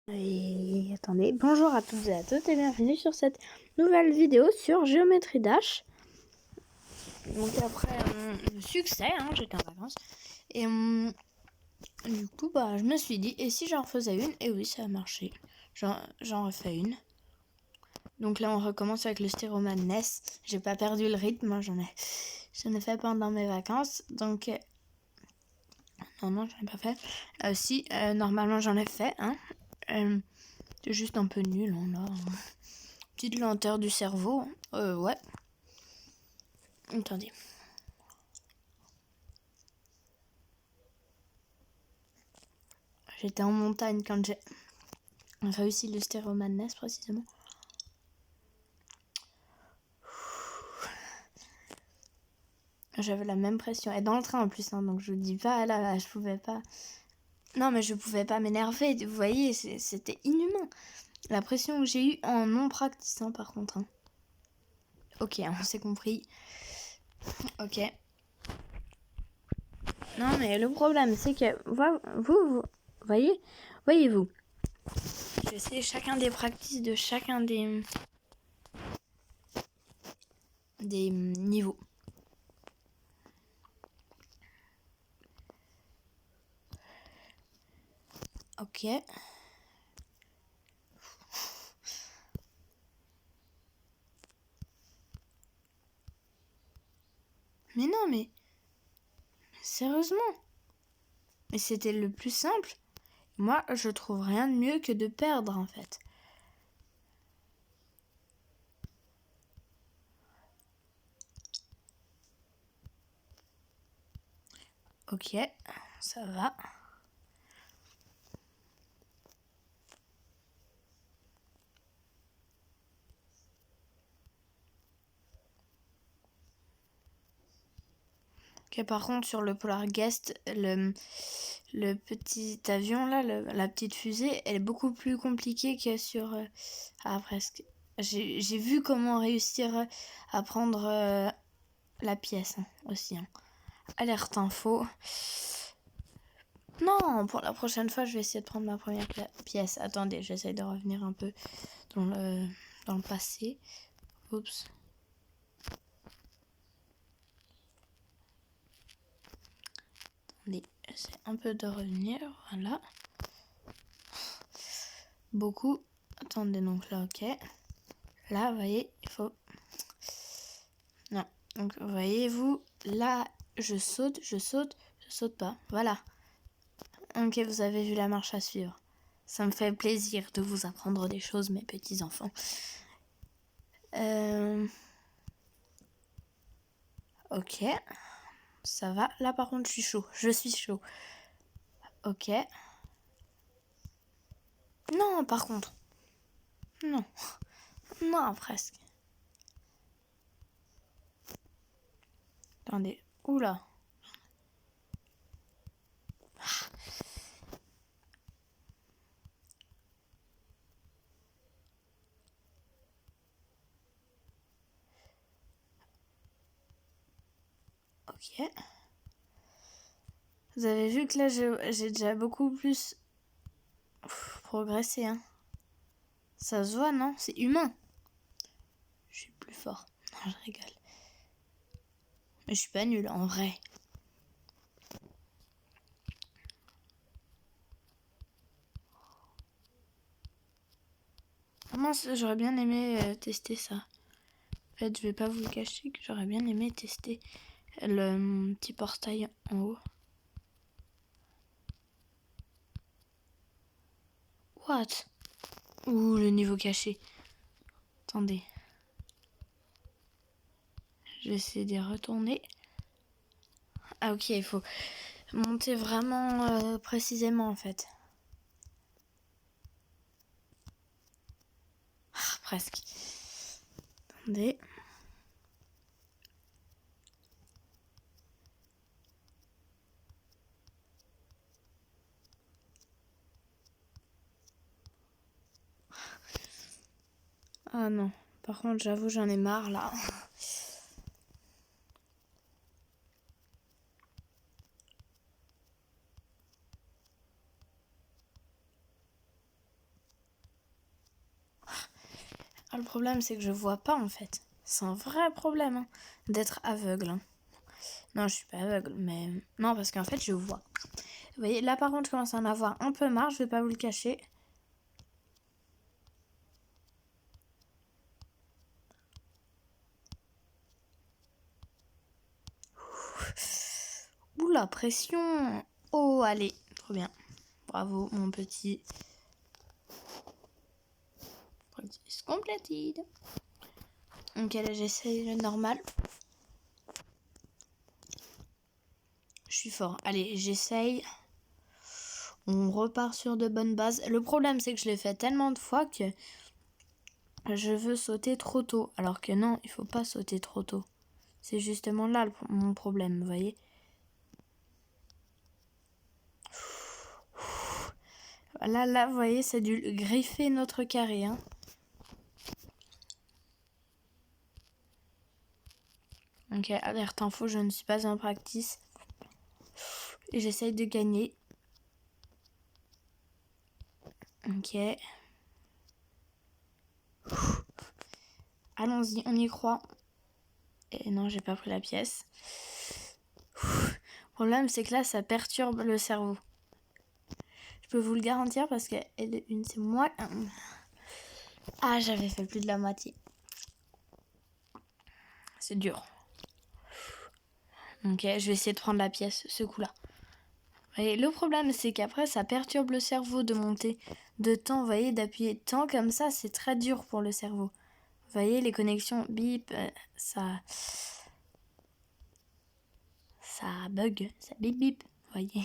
Et attendez, bonjour à toutes et à tous et bienvenue sur cette nouvelle vidéo sur Géométrie Dash. Donc après le succès, j'étais en vacances et du coup je me suis dit et si j'en refaisais une, et oui ça a marché, j'en refais une. Donc là on recommence avec le Styroman NES. J'ai pas perdu le rythme, j'en ai fait pendant mes vacances, donc non j'en ai pas fait. Si normalement j'en ai fait c'est juste un peu nul là. Petite lenteur du cerveau. Ouais. Attendez. J'étais en montagne quand j'ai réussi le Styroman NES précisément. J'avais la même pression. Et dans le train en plus, donc je vous dis pas, là, je pouvais pas. Non, mais je pouvais pas m'énerver. Vous voyez, c'était inhumain. La pression que j'ai eue en non pratiquant par contre. Ok, on s'est compris. Ok. Non, mais le problème, c'est que vous voyez-vous, je sais chacun des practices de chacun des niveaux. Ok. Mais non, mais sérieusement. Mais c'était le plus simple. Moi, je trouve rien de mieux que de perdre, en fait. Ok, ça va. Ok, par contre, sur le Polar Guest, le petit avion, là, la petite fusée, elle est beaucoup plus compliquée que sur... presque. J'ai vu comment réussir à prendre la pièce aussi. Alerte info. Non, pour la prochaine fois, je vais essayer de prendre ma première pièce. Attendez, j'essaie de revenir un peu dans le passé. Oups. Attendez, j'essaie un peu de revenir. Voilà. Beaucoup. Attendez, donc là, ok. Là, vous voyez, il faut... Non. Donc, voyez-vous, là, je saute pas. Voilà. Ok, vous avez vu la marche à suivre. Ça me fait plaisir de vous apprendre des choses, mes petits enfants. Ok. Ça va. Là, par contre, je suis chaud. Je suis chaud. Ok. Non, par contre. Non. Non, presque. Attendez. Oula. Ok. Vous avez vu que là, j'ai déjà beaucoup plus progressé. Ça se voit, non? C'est humain. Je suis plus fort. Non, je rigole. Mais je suis pas nulle, en vrai. Mince, j'aurais bien aimé tester ça. En fait, je vais pas vous le cacher que j'aurais bien aimé tester le petit portail en haut. What? Ouh, le niveau caché. Attendez. Je vais essayer d'y retourner. Ah ok, il faut monter vraiment précisément en fait. Ah, presque. Attendez. Ah non. Par contre, j'avoue, j'en ai marre là. le problème, c'est que je vois pas, en fait. C'est un vrai problème, hein, d'être aveugle. Hein. Non, je suis pas aveugle, mais... Non, parce qu'en fait, je vois. Vous voyez, là, par contre, je commence à en avoir un peu marre. Je vais pas vous le cacher. Oula, pression. Oh, allez, trop bien. Bravo, mon petit. Practice completed. Ok, là, j'essaye le normal. Je suis fort. Allez, j'essaye. On repart sur de bonnes bases. Le problème, c'est que je l'ai fait tellement de fois que je veux sauter trop tôt. Alors que non, il faut pas sauter trop tôt. C'est justement là mon problème, vous voyez. Là, vous voyez, c'est dû griffer notre carré. Hein. Ok, alerte info, je ne suis pas en practice. Et j'essaye de gagner. Ok. Allons-y, on y croit. Et non, j'ai pas pris la pièce. Le problème, c'est que là, ça perturbe le cerveau. Je peux vous le garantir parce que c'est moi. Ah, j'avais fait plus de la moitié. C'est dur. Ok, je vais essayer de prendre la pièce, ce coup-là. Et le problème, c'est qu'après, ça perturbe le cerveau de monter de temps, vous voyez, d'appuyer temps comme ça, c'est très dur pour le cerveau. Vous voyez, les connexions bip, ça bug, ça bip bip, vous voyez.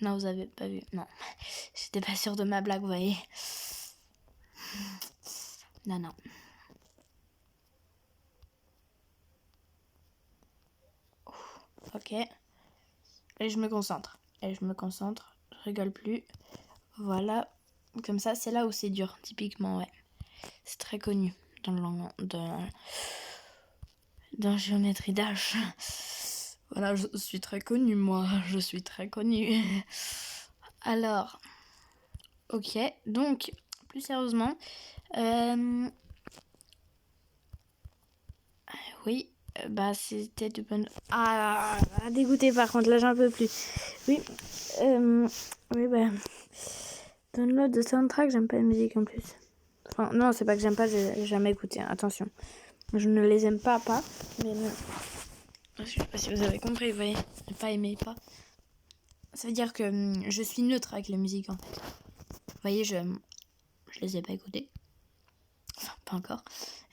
Non, vous avez pas vu, non. J'étais pas sûre de ma blague, vous voyez. Non, non. Ok. Et je me concentre. Je rigole plus. Voilà. Comme ça, c'est là où c'est dur, typiquement, ouais. C'est très connu dans Géométrie Dash. Voilà, je suis très connue, moi. Je suis très connue. Alors, ok. Donc, plus sérieusement, oui, bah c'était de bonne... Ah, dégoûté par contre, là j'en peux plus. Oui, oui, bah... Download de soundtrack, j'aime pas la musique en plus. Enfin, non, c'est pas que j'aime pas, j'ai jamais écouté, hein, attention. Je ne les aime pas, mais non. Je sais pas si vous avez compris, vous voyez. Pas aimer, pas. Ça veut dire que je suis neutre avec la musique, en fait. Vous voyez, je les ai pas écoutées. Enfin, pas encore.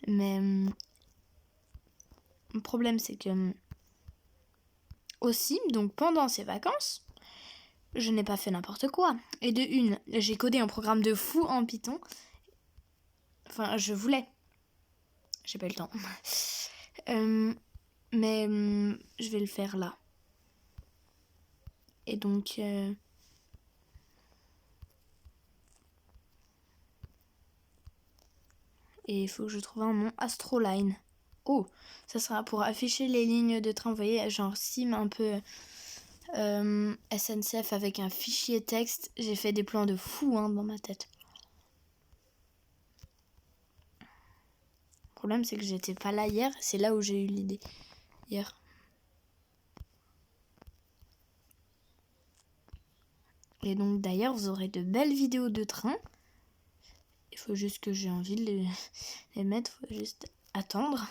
Mais le problème, c'est que aussi, donc pendant ces vacances, je n'ai pas fait n'importe quoi. Et de une, j'ai codé un programme de fou en Python. Enfin, je voulais. J'ai pas eu le temps. Mais je vais le faire là. Et donc... et il faut que je trouve un nom. Astroline. Oh, ça sera pour afficher les lignes de train. Vous voyez, genre sim un peu SNCF avec un fichier texte. J'ai fait des plans de fou hein, dans ma tête. Le problème, c'est que j'étais pas là hier. C'est là où j'ai eu l'idée. Hier. Et donc, d'ailleurs, vous aurez de belles vidéos de train. Il faut juste que j'ai envie de les mettre. Il faut juste attendre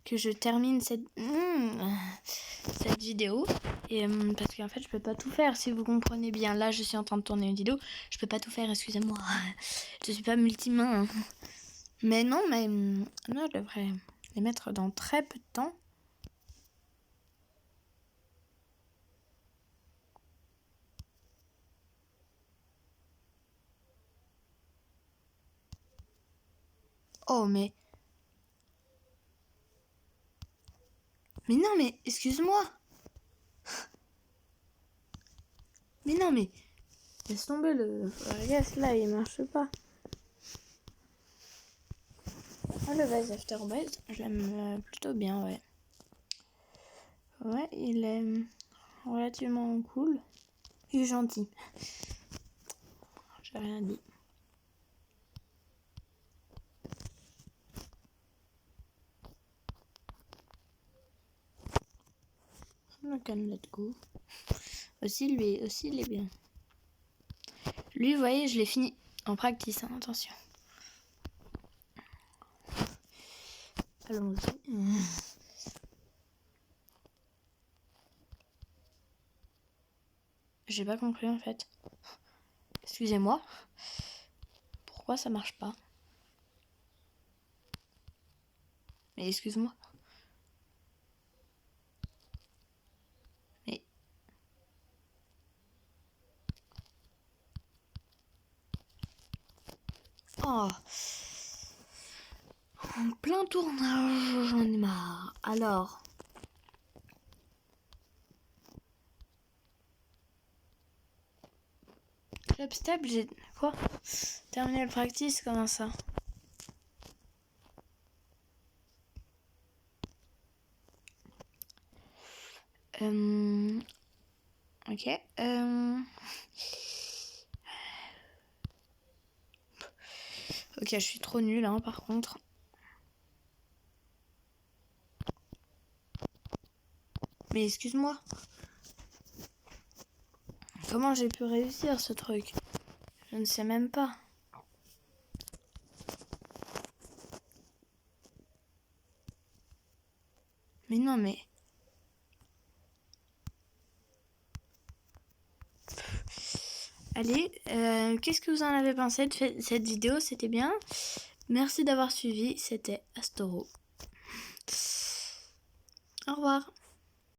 que je termine cette vidéo. Et parce qu'en fait, je peux pas tout faire. Si vous comprenez bien, là, je suis en train de tourner une vidéo. Je peux pas tout faire, excusez-moi. Je suis pas multimain. Mais non, non, je devrais les mettre dans très peu de temps. Oh, mais non, mais excuse-moi. Mais non, mais laisse tomber le yes là, il marche pas. Ah, le Vase Afterbite, je l'aime plutôt bien, ouais. Ouais, il est relativement cool. Il est gentil. J'ai rien dit. Ok, let's go. Aussi, lui, aussi, il est bien. Lui, vous voyez, je l'ai fini en practice, hein, attention. Allons-y. J'ai pas compris en fait. Excusez-moi. Pourquoi ça marche pas? Mais excuse-moi. Mais... Oh. En plein tournage, j'en ai marre. Alors... Club Step, j'ai... Quoi? Terminé le practice, comment ça? Ok. Ok, je suis trop nulle, hein, par contre. Mais excuse-moi. Comment j'ai pu réussir ce truc? Je ne sais même pas. Mais non, mais... Allez, qu'est-ce que vous en avez pensé de cette vidéo? C'était bien. Merci d'avoir suivi. C'était Astoro. Au revoir.